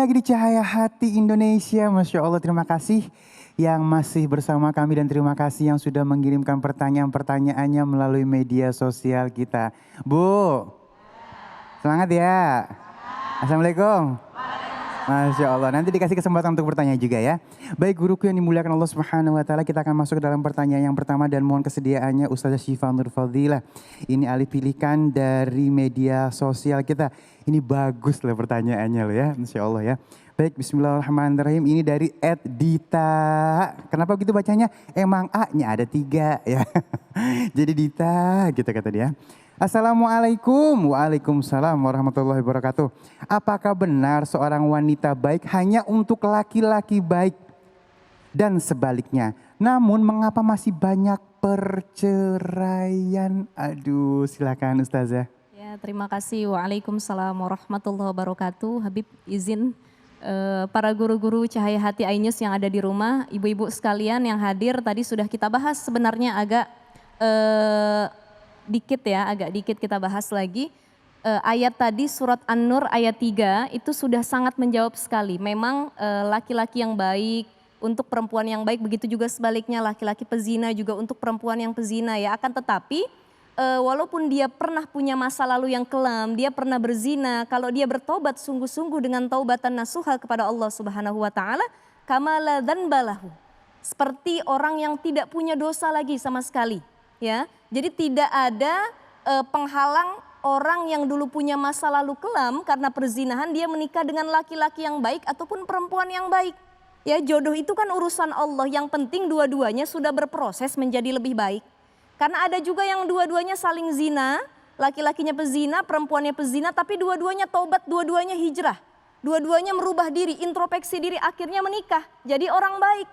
lagi di Cahaya Hati Indonesia. Masya Allah, terima kasih yang masih bersama kami dan terima kasih yang sudah mengirimkan pertanyaan-pertanyaannya melalui media sosial kita. Bu, semangat ya. Assalamualaikum. Masya Allah, nanti dikasih kesempatan untuk bertanya juga ya. Baik guruku yang dimuliakan Allah Subhanahu Wa Taala, kita akan masuk ke dalam pertanyaan yang pertama dan mohon kesediaannya Ustazah Syifa Nur Fadilah. Ini alih pilihkan dari media sosial kita. Ini bagus loh pertanyaannya loh ya, Masya Allah ya. Baik, bismillahirrahmanirrahim. Ini dari @dita. Kenapa begitu bacanya? Emang A-nya ada 3 ya. Jadi Dita gitu kata dia. Assalamualaikum. Waalaikumsalam warahmatullahi wabarakatuh. Apakah benar seorang wanita baik hanya untuk laki-laki baik dan sebaliknya? Namun mengapa masih banyak perceraian? Aduh, silakan Ustazah. Ya, terima kasih. Waalaikumsalam warahmatullahi wabarakatuh. Habib izin para guru-guru Cahaya Hati Ainus yang ada di rumah, ibu-ibu sekalian yang hadir tadi sudah kita bahas sebenarnya agak agak dikit kita bahas lagi. Ayat tadi surat An-Nur ayat 3 itu sudah sangat menjawab sekali. Memang laki-laki yang baik untuk perempuan yang baik, begitu juga sebaliknya laki-laki pezina juga untuk perempuan yang pezina ya. Akan tetapi walaupun dia pernah punya masa lalu yang kelam, dia pernah berzina, kalau dia bertobat sungguh-sungguh dengan taubatan nasuha kepada Allah Subhanahu wa taala, kamala dzanbalahu. Seperti orang yang tidak punya dosa lagi sama sekali, ya. Jadi tidak ada penghalang orang yang dulu punya masa lalu kelam karena perzinahan dia menikah dengan laki-laki yang baik ataupun perempuan yang baik. Ya, jodoh itu kan urusan Allah, yang penting dua-duanya sudah berproses menjadi lebih baik. Karena ada juga yang dua-duanya saling zina, laki-lakinya pezina, perempuannya pezina, tapi dua-duanya taubat, dua-duanya hijrah. Dua-duanya merubah diri, introspeksi diri, akhirnya menikah, jadi orang baik.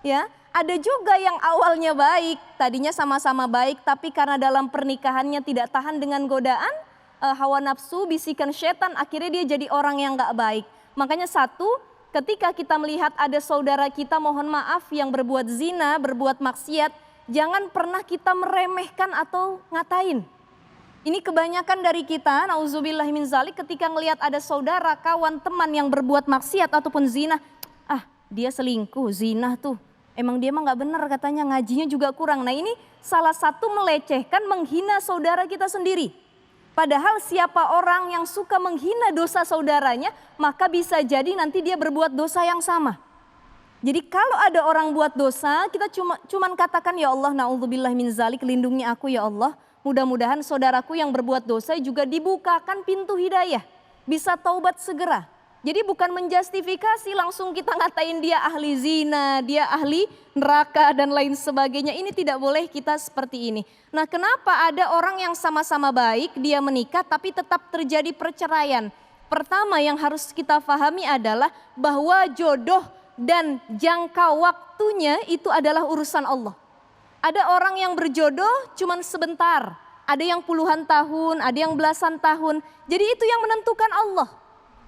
Ya, ada juga yang awalnya baik, tadinya sama-sama baik, tapi karena dalam pernikahannya tidak tahan dengan godaan, hawa nafsu, bisikan setan, akhirnya dia jadi orang yang gak baik. Makanya ketika kita melihat ada saudara kita mohon maaf yang berbuat zina, berbuat maksiat, jangan pernah kita meremehkan atau ngatain. Ini kebanyakan dari kita, nauzubillah min zalik, ketika ngelihat ada saudara, kawan, teman yang berbuat maksiat ataupun zina, dia selingkuh, zina tuh. Emang dia mah gak benar katanya, ngajinya juga kurang. Nah ini salah satu melecehkan, menghina saudara kita sendiri. Padahal siapa orang yang suka menghina dosa saudaranya, maka bisa jadi nanti dia berbuat dosa yang sama. Jadi kalau ada orang buat dosa, kita cuman katakan ya Allah, na'udzubillah min zalik, lindungi aku ya Allah. Mudah-mudahan saudaraku yang berbuat dosa juga dibukakan pintu hidayah, bisa taubat segera. Jadi bukan menjustifikasi langsung kita ngatain dia ahli zina, dia ahli neraka dan lain sebagainya. Ini tidak boleh kita seperti ini. Nah, kenapa ada orang yang sama-sama baik, dia menikah tapi tetap terjadi perceraian? Pertama yang harus kita pahami adalah bahwa jodoh dan jangka waktunya itu adalah urusan Allah. Ada orang yang berjodoh cuman sebentar, ada yang puluhan tahun, ada yang belasan tahun. Jadi itu yang menentukan Allah.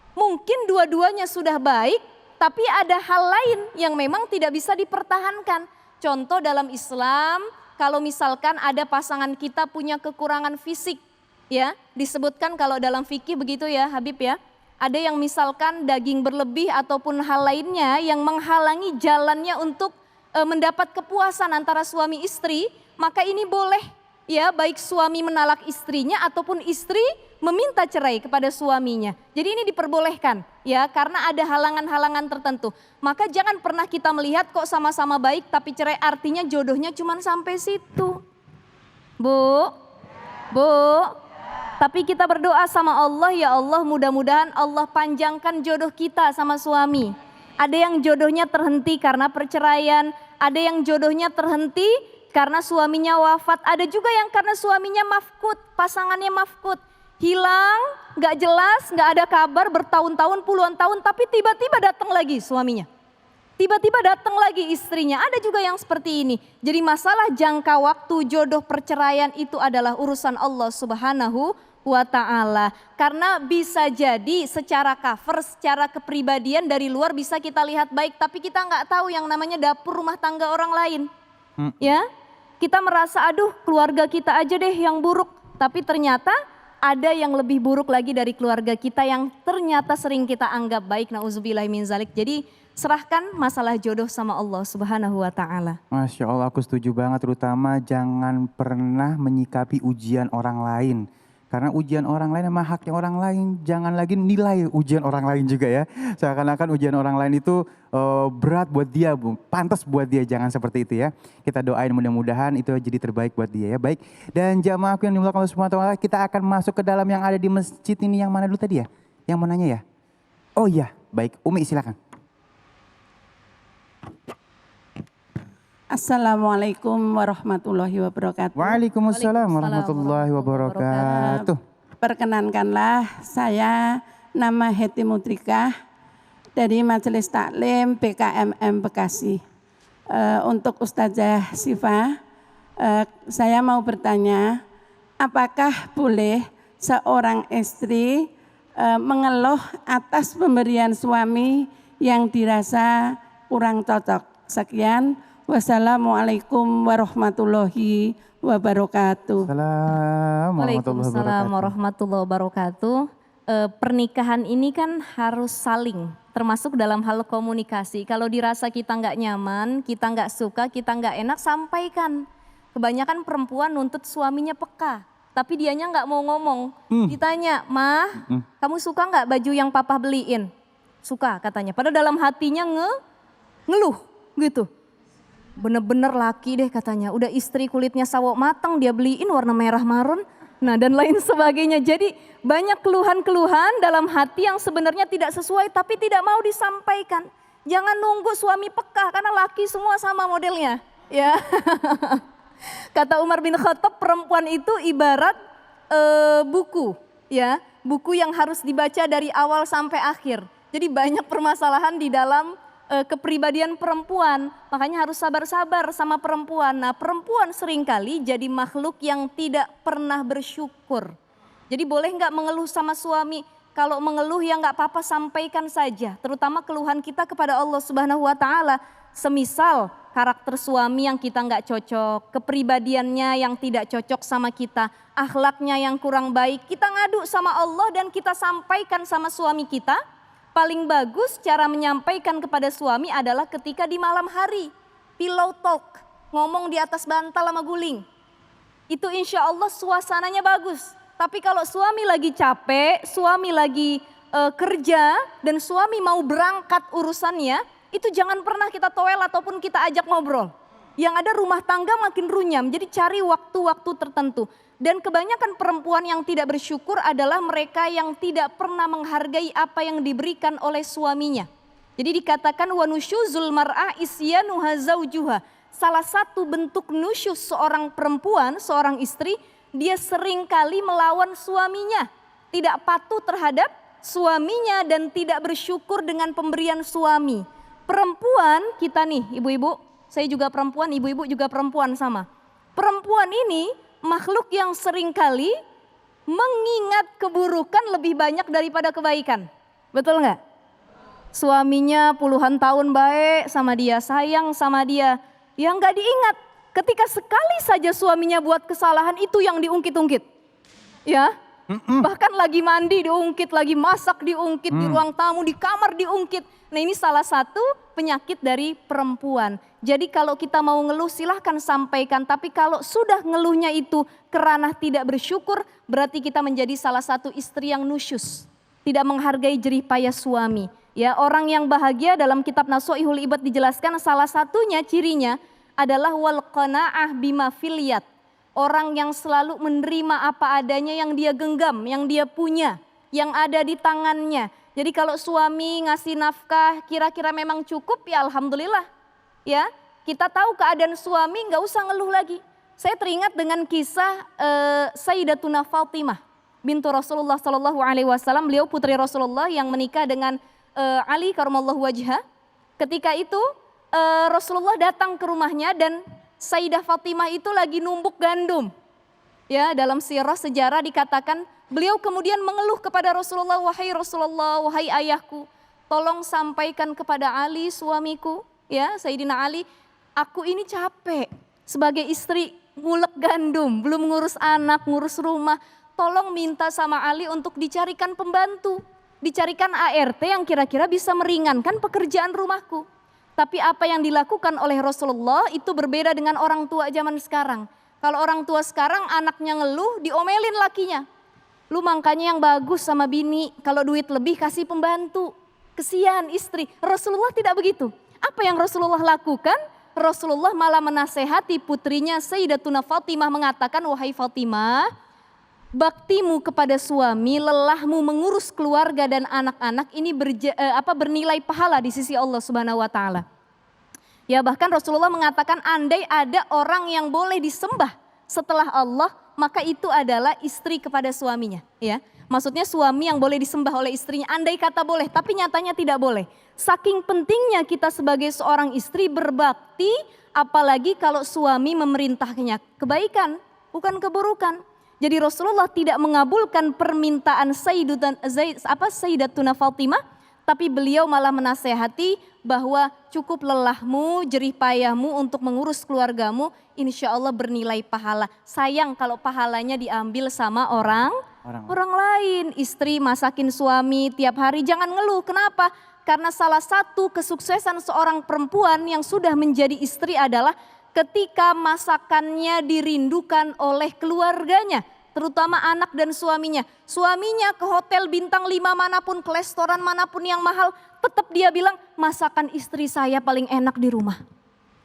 Mungkin dua-duanya sudah baik, tapi ada hal lain yang memang tidak bisa dipertahankan. Contoh dalam Islam, kalau misalkan ada pasangan kita punya kekurangan fisik, ya disebutkan kalau dalam fikih begitu ya Habib ya. Ada yang misalkan daging berlebih ataupun hal lainnya yang menghalangi jalannya untuk mendapat kepuasan antara suami istri, maka ini boleh ya baik suami menalak istrinya ataupun istri meminta cerai kepada suaminya. Jadi ini diperbolehkan ya karena ada halangan-halangan tertentu. Maka jangan pernah kita melihat kok sama-sama baik tapi cerai artinya jodohnya cuma sampai situ. Bu. Tapi kita berdoa sama Allah, ya Allah mudah-mudahan Allah panjangkan jodoh kita sama suami. Ada yang jodohnya terhenti karena perceraian, ada yang jodohnya terhenti karena suaminya wafat, ada juga yang karena suaminya mafkut, pasangannya mafkut. Hilang, gak jelas, gak ada kabar bertahun-tahun, puluhan tahun, tapi tiba-tiba datang lagi suaminya. Tiba-tiba datang lagi istrinya, ada juga yang seperti ini. Jadi masalah jangka waktu jodoh perceraian itu adalah urusan Allah Subhanahu wa ta'ala. Karena bisa jadi secara cover, secara kepribadian dari luar bisa kita lihat baik, tapi kita gak tahu yang namanya dapur rumah tangga orang lain. Ya, kita merasa aduh keluarga kita aja deh yang buruk, tapi ternyata ada yang lebih buruk lagi dari keluarga kita yang ternyata sering kita anggap baik, nauzubillahi min zalik. Jadi serahkan masalah jodoh sama Allah Subhanahu wa taala. Masya Allah, aku setuju banget, terutama jangan pernah menyikapi ujian orang lain. Karena ujian orang lain emang haknya orang lain, jangan lagi nilai ujian orang lain juga ya. Seakan-akan ujian orang lain itu berat buat dia, Bu. Pantas buat dia, jangan seperti itu ya. Kita doain mudah-mudahan itu jadi terbaik buat dia ya. Baik, dan jamaah aku yang dimuliakan Allah Subhanahu wa taala, kita akan masuk ke dalam yang ada di masjid ini. Yang mana dulu tadi ya? Yang mau nanya ya? Oh iya, baik, Umi silakan. Assalamualaikum warahmatullahi wabarakatuh. Waalaikumsalam warahmatullahi wabarakatuh. Perkenankanlah, saya nama Heti Mutrika dari Majelis Taklim PKMM Bekasi. Untuk Ustazah Syifa, saya mau bertanya, apakah boleh seorang istri mengeluh atas pemberian suami yang dirasa kurang cocok? Sekian. Wassalamualaikum warahmatullahi wabarakatuh. Waalaikumsalam warahmatullahi wabarakatuh. Pernikahan ini kan harus saling, termasuk dalam hal komunikasi. Kalau dirasa kita nggak nyaman, kita nggak suka, kita nggak enak, sampaikan. Kebanyakan perempuan nuntut suaminya peka, tapi dianya nggak mau ngomong. Ditanya, "Mah, kamu suka nggak baju yang papa beliin?" Suka katanya. Padahal dalam hatinya ngeluh gitu. Bener-bener laki deh katanya, udah istri kulitnya sawo matang dia beliin warna merah marun, nah dan lain sebagainya. Jadi banyak keluhan-keluhan dalam hati yang sebenarnya tidak sesuai tapi tidak mau disampaikan. Jangan nunggu suami peka karena laki semua sama modelnya. Ya, kata Umar bin Khattab, perempuan itu ibarat buku, ya, buku yang harus dibaca dari awal sampai akhir. Jadi banyak permasalahan di dalam kepribadian perempuan, makanya harus sabar-sabar sama perempuan. Nah, perempuan seringkali jadi makhluk yang tidak pernah bersyukur. Jadi boleh nggak mengeluh sama suami? Kalau mengeluh ya nggak apa-apa, sampaikan saja. Terutama keluhan kita kepada Allah Subhanahu wa taala. Semisal karakter suami yang kita nggak cocok, kepribadiannya yang tidak cocok sama kita, akhlaknya yang kurang baik, kita ngadu sama Allah dan kita sampaikan sama suami kita. Paling bagus cara menyampaikan kepada suami adalah ketika di malam hari. Pillow talk, ngomong di atas bantal sama guling. Itu insya Allah suasananya bagus. Tapi kalau suami lagi capek, suami lagi kerja dan suami mau berangkat urusannya, itu jangan pernah kita toel ataupun kita ajak ngobrol. Yang ada rumah tangga makin runyam, jadi cari waktu-waktu tertentu. Dan kebanyakan perempuan yang tidak bersyukur adalah mereka yang tidak pernah menghargai apa yang diberikan oleh suaminya. Jadi dikatakan wa nusyuzul mar'a isyanuha zaujuha. Salah satu bentuk nusyuz seorang perempuan, seorang istri, dia seringkali melawan suaminya. Tidak patuh terhadap suaminya dan tidak bersyukur dengan pemberian suami. Perempuan kita nih, ibu-ibu, saya juga perempuan, ibu-ibu juga perempuan sama. Perempuan ini makhluk yang seringkali mengingat keburukan lebih banyak daripada kebaikan. Betul nggak? Suaminya puluhan tahun baik sama dia, sayang sama dia. Yang nggak diingat ketika sekali saja suaminya buat kesalahan itu yang diungkit-ungkit. Ya, bahkan lagi mandi diungkit, lagi masak diungkit, di ruang tamu, di kamar diungkit. Nah ini salah satu penyakit dari perempuan. Jadi kalau kita mau ngeluh silahkan sampaikan. Tapi kalau sudah ngeluhnya itu kerana tidak bersyukur, berarti kita menjadi salah satu istri yang nusyus. Tidak menghargai jerih payah suami. Ya, orang yang bahagia dalam kitab Nasuihul Ibad dijelaskan salah satunya cirinya adalah wal qanaah bima filiyat. Orang yang selalu menerima apa adanya yang dia genggam, yang dia punya, yang ada di tangannya. Jadi kalau suami ngasih nafkah kira-kira memang cukup ya alhamdulillah. Ya, kita tahu keadaan suami nggak usah ngeluh lagi. Saya teringat dengan kisah Sayyidatuna Fatimah bintu Rasulullah Sallallahu Alaihi Wasallam. Beliau putri Rasulullah yang menikah dengan Ali karramallahu wajha. Ketika itu Rasulullah datang ke rumahnya dan Sayyidah Fatimah itu lagi numbuk gandum. Ya, dalam sirah sejarah dikatakan beliau kemudian mengeluh kepada Rasulullah, wahai Rasulullah, wahai ayahku, tolong sampaikan kepada Ali suamiku, ya Sayyidina Ali, aku ini capek sebagai istri ngulek gandum, belum ngurus anak, ngurus rumah, tolong minta sama Ali untuk dicarikan pembantu. Dicarikan ART yang kira-kira bisa meringankan pekerjaan rumahku. Tapi apa yang dilakukan oleh Rasulullah itu berbeda dengan orang tua zaman sekarang. Kalau orang tua sekarang anaknya ngeluh diomelin lakinya. Lu makanya yang bagus sama bini, kalau duit lebih kasih pembantu. Kesian istri. Rasulullah tidak begitu. Apa yang Rasulullah lakukan? Rasulullah malah menasehati putrinya Sayyidatuna Fatimah mengatakan, wahai Fatimah, baktimu kepada suami, lelahmu mengurus keluarga dan anak-anak ini bernilai pahala di sisi Allah Subhanahu wa taala. Ya bahkan Rasulullah mengatakan andai ada orang yang boleh disembah setelah Allah, maka itu adalah istri kepada suaminya, ya. Maksudnya suami yang boleh disembah oleh istrinya, andai kata boleh, tapi nyatanya tidak boleh. Saking pentingnya kita sebagai seorang istri berbakti, apalagi kalau suami memerintahnya kebaikan, bukan keburukan. Jadi Rasulullah tidak mengabulkan permintaan Sayyidatuna Fatimah, tapi beliau malah menasehati bahwa cukup lelahmu, jerih payahmu untuk mengurus keluargamu, insya Allah bernilai pahala. Sayang kalau pahalanya diambil sama orang lain. Istri masakin suami tiap hari, jangan ngeluh. Kenapa? Karena salah satu kesuksesan seorang perempuan yang sudah menjadi istri adalah ketika masakannya dirindukan oleh keluarganya, terutama anak dan suaminya. Suaminya ke hotel bintang 5 manapun, ke restoran manapun yang mahal, tetap dia bilang masakan istri saya paling enak di rumah.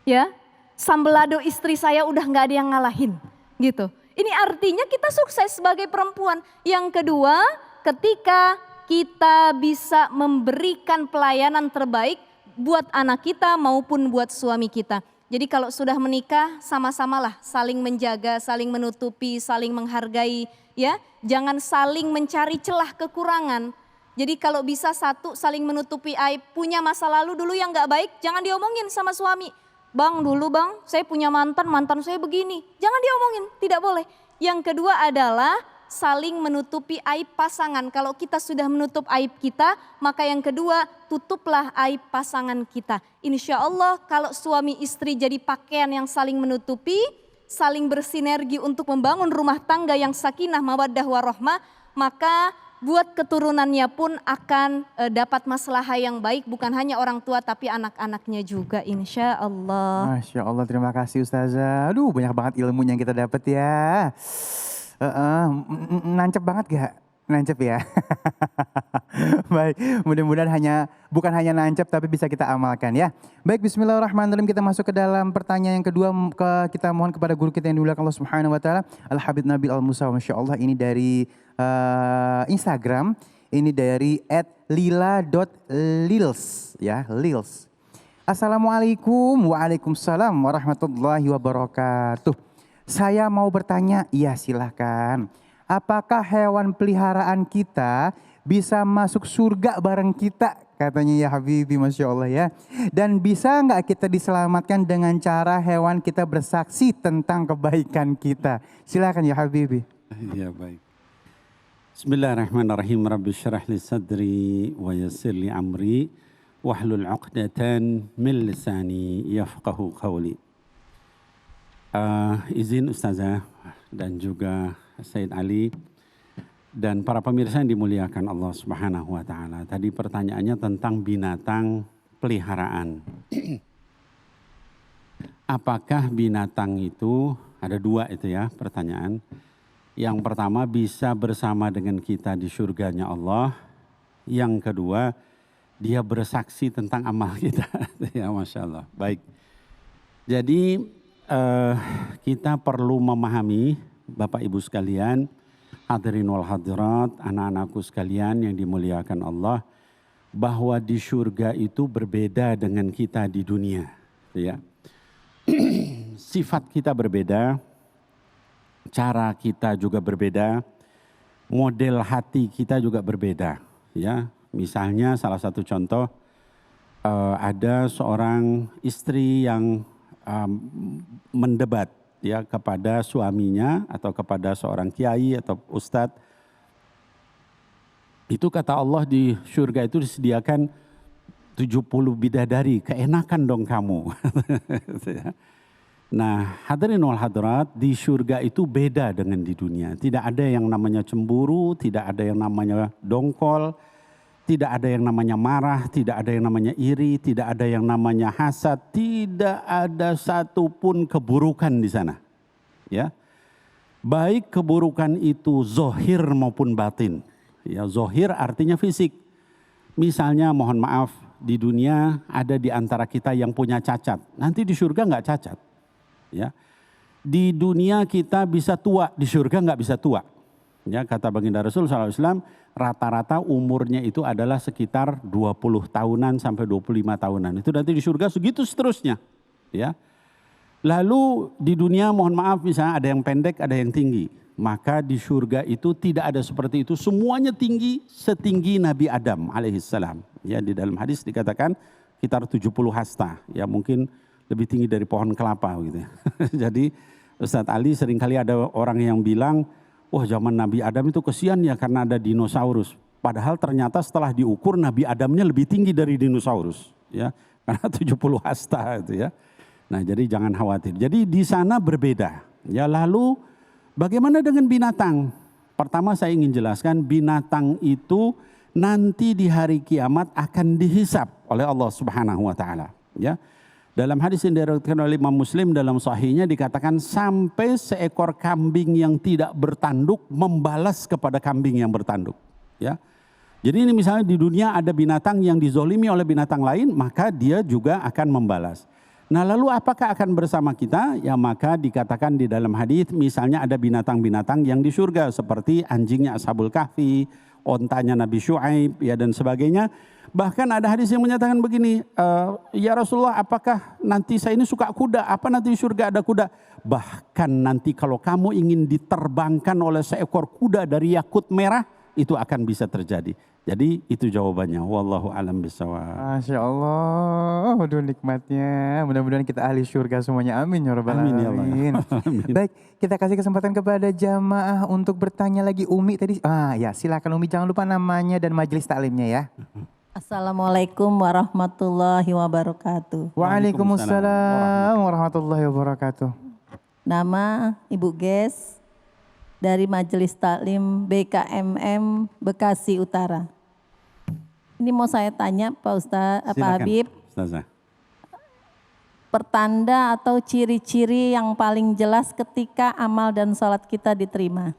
Ya, sambelado istri saya udah nggak ada yang ngalahin, gitu. Ini artinya kita sukses sebagai perempuan. Yang kedua, ketika kita bisa memberikan pelayanan terbaik buat anak kita maupun buat suami kita. Jadi kalau sudah menikah sama-samalah saling menjaga, saling menutupi, saling menghargai, ya. Jangan saling mencari celah kekurangan. Jadi kalau bisa satu saling menutupi aib, punya masa lalu dulu yang gak baik, jangan diomongin sama suami. Bang dulu bang, saya punya mantan saya begini. Jangan diomongin, tidak boleh. Yang kedua adalah saling menutupi aib pasangan. Kalau kita sudah menutup aib kita, maka yang kedua tutuplah aib pasangan kita. Insya Allah kalau suami istri jadi pakaian yang saling menutupi, saling bersinergi untuk membangun rumah tangga yang sakinah, mawaddah, warahmah, maka buat keturunannya pun akan dapat maslahah yang baik, bukan hanya orang tua tapi anak-anaknya juga, insya Allah. Masya Allah, terima kasih Ustazah. Aduh banyak banget ilmunya yang kita dapat ya. Nancep banget gak? Nancep ya. Baik, mudah-mudahan bukan hanya nancep tapi bisa kita amalkan ya. Baik, bismillahirrahmanirrahim, kita masuk ke dalam pertanyaan yang kedua. Kita mohon kepada guru kita yang dimuliakan Allah Subhanahu wa taala, Al-Habib Nabil Al-Musa. Masya Allah, ini dari Instagram, ini dari @lila.lils ya, lils. Assalamualaikum, waalaikumsalam warahmatullahi wabarakatuh. Saya mau bertanya, iya silahkan. Apakah hewan peliharaan kita bisa masuk surga bareng kita? Katanya ya Habibi, Masya Allah ya. Dan bisa nggak kita diselamatkan dengan cara hewan kita bersaksi tentang kebaikan kita? Silakan ya Habibi. Ya baik. Bismillahirrahmanirrahim. Rabbi syrah li sadri wa yassir li amri wahlul 'uqdatan min lisani yafqahu qawli. Izin Ustazah dan juga Sayyid Ali dan para pemirsa yang dimuliakan Allah Subhanahu wa taala. Tadi pertanyaannya tentang binatang peliharaan. Apakah binatang itu, ada dua itu ya pertanyaan. Yang pertama, bisa bersama dengan kita di surganya Allah. Yang kedua, dia bersaksi tentang amal kita. Ya Masya Allah. Baik. Jadi kita perlu memahami, Bapak Ibu sekalian, hadirin wal hadirat, anak-anakku sekalian yang dimuliakan Allah, bahwa di surga itu berbeda dengan kita di dunia. Ya. Sifat kita berbeda, cara kita juga berbeda, model hati kita juga berbeda. Ya, misalnya salah satu contoh, ada seorang istri yang mendebat ya kepada suaminya atau kepada seorang kiai atau ustadz. Itu kata Allah di surga itu disediakan 70 bidadari, keenakan dong kamu. Nah, hadirin wal hadirat, di surga itu beda dengan di dunia. Tidak ada yang namanya cemburu, tidak ada yang namanya dongkol, tidak ada yang namanya marah, tidak ada yang namanya iri, tidak ada yang namanya hasad, tidak ada satupun keburukan di sana. Ya. Baik keburukan itu zohir maupun batin. Ya, zohir artinya fisik. Misalnya mohon maaf, di dunia ada di antara kita yang punya cacat. Nanti di surga nggak cacat. Ya. Di dunia kita bisa tua, di surga nggak bisa tua. Ya, kata baginda Rasul SAW, rata-rata umurnya itu adalah sekitar 20 tahunan sampai 25 tahunan. Itu nanti di surga segitu seterusnya. Ya. Lalu di dunia mohon maaf misalnya ada yang pendek, ada yang tinggi. Maka di surga itu tidak ada seperti itu. Semuanya tinggi setinggi Nabi Adam alaihissalam. Ya, di dalam hadis dikatakan sekitar 70 hasta. Ya, mungkin lebih tinggi dari pohon kelapa gitu ya. Jadi Ustadz Ali seringkali ada orang yang bilang, wah zaman Nabi Adam itu kesian ya karena ada dinosaurus. Padahal ternyata setelah diukur Nabi Adamnya lebih tinggi dari dinosaurus. Ya, karena 70 hasta itu ya. Nah, jadi jangan khawatir. Jadi di sana berbeda. Ya, lalu bagaimana dengan binatang? Pertama saya ingin jelaskan binatang itu nanti di hari kiamat akan dihisap oleh Allah Subhanahu wa taala, ya. Dalam hadis yang diriwayatkan oleh Imam Muslim dalam sahihnya dikatakan sampai seekor kambing yang tidak bertanduk membalas kepada kambing yang bertanduk, ya. Jadi ini misalnya di dunia ada binatang yang dizolimi oleh binatang lain, maka dia juga akan membalas. Nah, lalu apakah akan bersama kita? Ya, maka dikatakan di dalam hadis misalnya ada binatang-binatang yang di surga seperti anjingnya Ashabul Kahfi, ontanya Nabi Syuaib, ya, dan sebagainya. Bahkan ada hadis yang menyatakan begini, ya Rasulullah, apakah nanti saya ini suka kuda? Apa nanti di surga ada kuda? Bahkan nanti kalau kamu ingin diterbangkan oleh seekor kuda dari yakut merah, itu akan bisa terjadi. Jadi itu jawabannya. Wallahu a'lam bishawab. Masya Allah, aduh nikmatnya. Mudah-mudahan kita ahli surga semuanya. Amin ya rabbal Amin ya Allah. alamin. Amin. Baik, kita kasih kesempatan kepada jamaah untuk bertanya lagi. Umi tadi, ya silakan Umi, jangan lupa namanya dan majelis taklimnya ya. Assalamualaikum warahmatullahi wabarakatuh. Waalaikumsalam warahmatullahi wabarakatuh. Nama Ibu Ges dari Majelis Taklim BKMM Bekasi Utara. Ini mau saya tanya Pak Ustaz, Pak Habib, Ustazah. pertanda atau ciri-ciri yang paling jelas ketika amal dan sholat kita diterima.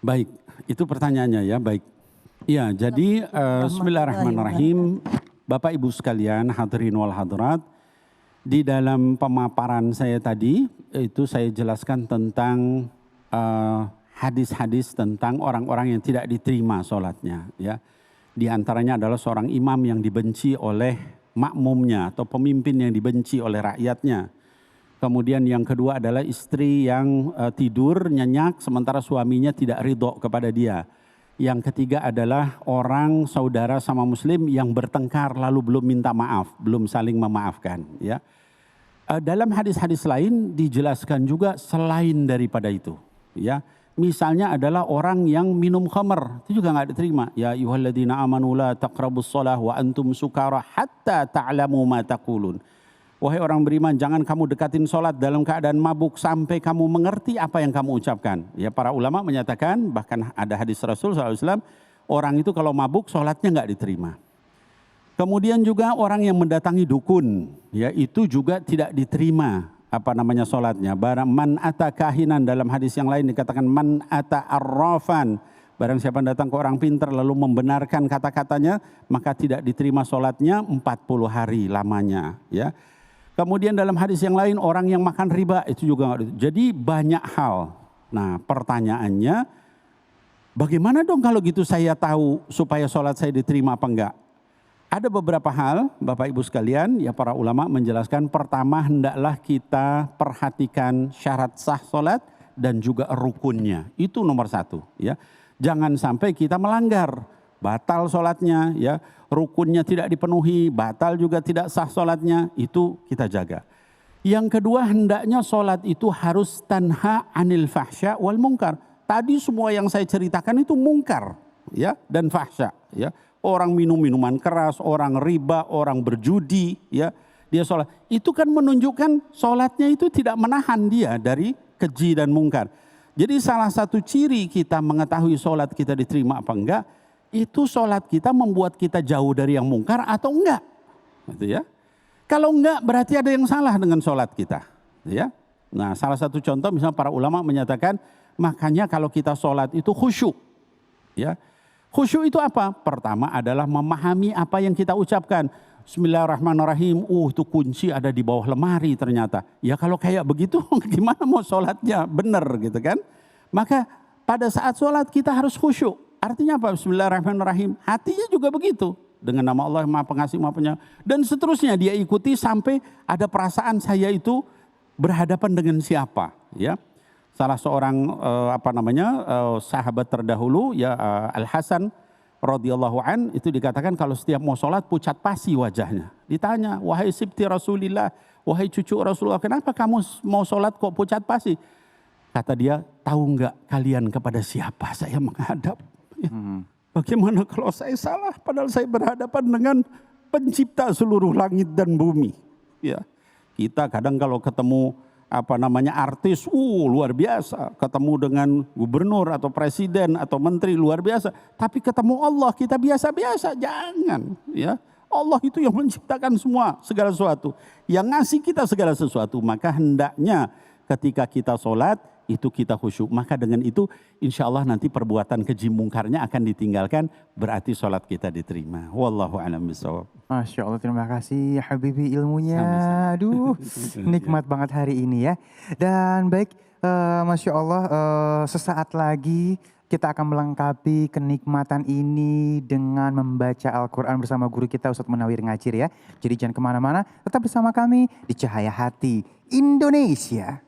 Baik, itu pertanyaannya ya, baik. Ya, jadi bismillahirrahmanirrahim. Bapak Ibu sekalian, hadirin wal hadirat, di dalam pemaparan saya tadi itu saya jelaskan tentang hadis-hadis tentang orang-orang yang tidak diterima sholatnya, ya. Di antaranya adalah seorang imam yang dibenci oleh makmumnya atau pemimpin yang dibenci oleh rakyatnya. Kemudian yang kedua adalah istri yang tidur nyenyak sementara suaminya tidak ridho kepada dia. Yang ketiga adalah orang saudara sama muslim yang bertengkar lalu belum minta maaf, belum saling memaafkan, ya. Dalam hadis-hadis lain dijelaskan juga selain daripada itu, ya. Misalnya adalah orang yang minum khamr, itu juga nggak diterima. Ya ayyuhalladzina amanu la taqrabus shalah wa antum sukara hatta ta'lamu ma taqulun. Wahai orang beriman, jangan kamu dekatin sholat dalam keadaan mabuk sampai kamu mengerti apa yang kamu ucapkan. Ya, para ulama menyatakan, bahkan ada hadis Rasul SAW, orang itu kalau mabuk sholatnya nggak diterima. Kemudian juga orang yang mendatangi dukun, ya itu juga tidak diterima sholatnya. Barang man ata kahinan, dalam hadis yang lain dikatakan man ata arrafan. Barang siapa datang ke orang pintar lalu membenarkan kata-katanya, maka tidak diterima sholatnya 40 hari lamanya, ya. Kemudian dalam hadis yang lain orang yang makan riba itu juga nggak. Jadi banyak hal. Nah, pertanyaannya, bagaimana dong kalau gitu saya tahu supaya sholat saya diterima apa enggak? Ada beberapa hal, Bapak Ibu sekalian, ya para ulama menjelaskan. Pertama, hendaklah kita perhatikan syarat sah sholat dan juga rukunnya. Itu nomor satu, ya. Jangan sampai kita melanggar, batal sholatnya, ya. Rukunnya tidak dipenuhi, batal juga tidak sah sholatnya, itu kita jaga. Yang kedua, hendaknya sholat itu harus tanha anil fahsya wal munkar. Tadi semua yang saya ceritakan itu munkar, ya, dan fahsya, ya. Orang minum minuman keras, orang riba, orang berjudi, ya. dia sholat. Itu kan menunjukkan sholatnya itu tidak menahan dia dari keji dan mungkar. Jadi salah satu ciri kita mengetahui sholat kita diterima apa enggak, itu sholat kita membuat kita jauh dari yang mungkar atau enggak. Gitu ya. Kalau enggak berarti ada yang salah dengan sholat kita. Gitu ya. Nah salah satu contoh misalnya para ulama menyatakan, makanya kalau kita sholat itu khusyuk. Ya. Khusyuk itu apa? Pertama adalah memahami apa yang kita ucapkan. Bismillahirrahmanirrahim. Itu kunci ada di bawah lemari ternyata. Ya kalau kayak begitu gimana mau sholatnya benar gitu kan. Maka pada saat sholat kita harus khusyuk. Artinya apa? Bismillahirrahmanirrahim. Hatinya juga begitu. Dengan nama Allah yang Maha Pengasih Maha Penyayang. Dan seterusnya dia ikuti sampai ada perasaan saya itu berhadapan dengan siapa. Ya. Salah seorang sahabat terdahulu ya Al-Hasan radhiyallahu an itu dikatakan kalau setiap mau sholat pucat pasi wajahnya. Ditanya, wahai sibti Rasulillah, wahai cucu Rasulullah, kenapa kamu mau sholat kok pucat pasi? Kata dia, tahu enggak kalian kepada siapa saya menghadap? Ya. Bagaimana kalau saya salah padahal saya berhadapan dengan pencipta seluruh langit dan bumi. Ya. Kita kadang kalau ketemu artis, luar biasa. Ketemu dengan gubernur atau presiden atau menteri luar biasa. Tapi ketemu Allah kita biasa-biasa, jangan. Ya, Allah itu yang menciptakan semua, segala sesuatu. Yang ngasih kita segala sesuatu. Maka hendaknya ketika kita sholat, itu kita khusyuk. Maka dengan itu insya Allah nanti perbuatan keji mungkarnya akan ditinggalkan. Berarti sholat kita diterima. Wallahu a'lam bishawab. Masya Allah, terima kasih ya Habibi ilmunya. Aduh, nikmat banget hari ini ya. Dan baik, Masya Allah, sesaat lagi kita akan melengkapi kenikmatan ini dengan membaca Al-Quran bersama guru kita Ustadz Munawir Ngacir ya. Jadi jangan kemana-mana, tetap bersama kami di Cahaya Hati Indonesia.